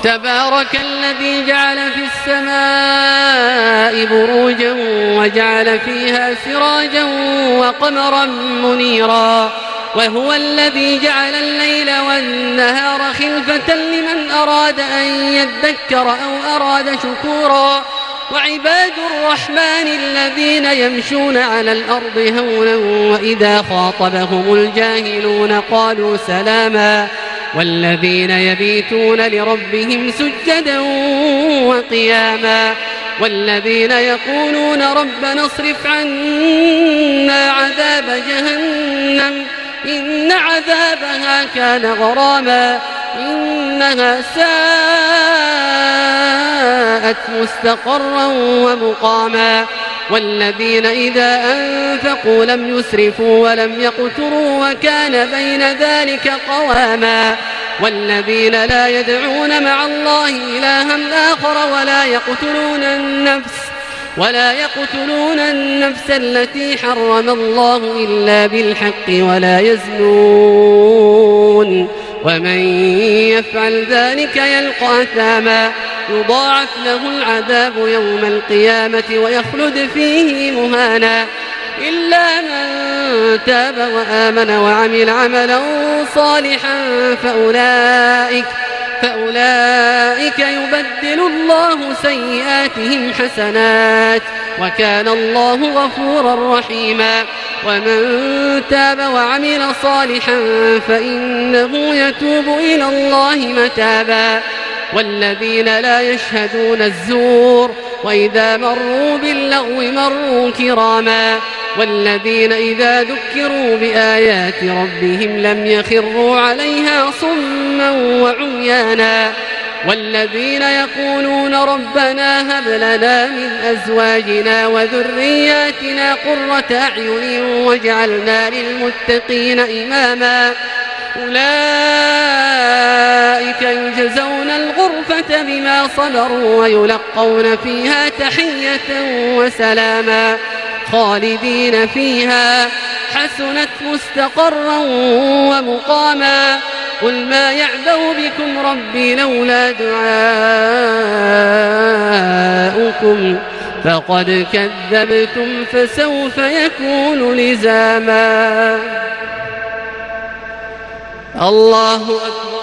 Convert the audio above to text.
تبارك الذي جعل في السماء بروجا وجعل فيها سراجا وقمرا منيرا وهو الذي جعل الليل والنهار خلفة لمن أراد أن يذكر أو أراد شكورا وعباد الرحمن الذين يمشون على الأرض هونا وإذا خاطبهم الجاهلون قالوا سلاما والذين يبيتون لربهم سجدا وقياما والذين يقولون ربنا اصرف عنا عذاب جهنم إن عذابها كان غراما إنها ساءت مستقرا ومقاما والذين إذا أنفقوا لم يسرفوا ولم يقتروا وكان بين ذلك قواما والذين لا يدعون مع الله إلها آخر ولا يقتلون النفس التي حرم الله إلا بالحق ولا يزنون ومن يفعل ذلك يلقى أثاما يضاعف له العذاب يوم القيامة ويخلد فيه مهانا إلا من تاب وآمن وعمل عملا صالحا فأولئك يبدل الله سيئاتهم حسنات وكان الله غفورا رحيما ومن تاب وعمل صالحا فإنه يتوب إلى الله متابا والذين لا يشهدون الزور وإذا مروا باللغو مروا كراما والذين إذا ذكروا بآيات ربهم لم يخروا عليها صما وعميانا والذين يقولون ربنا هب لنا من أزواجنا وذرياتنا قرة أعين واجعلنا للمتقين إماما أولئك يجزون الغرفة بما صبروا ويلقون فيها تحية وسلاما خالدين فيها حسنت مستقرا ومقاما قل ما يعبأ بكم ربي لولا دعاؤكم فقد كذبتم فسوف يكون لزاما الله أكبر.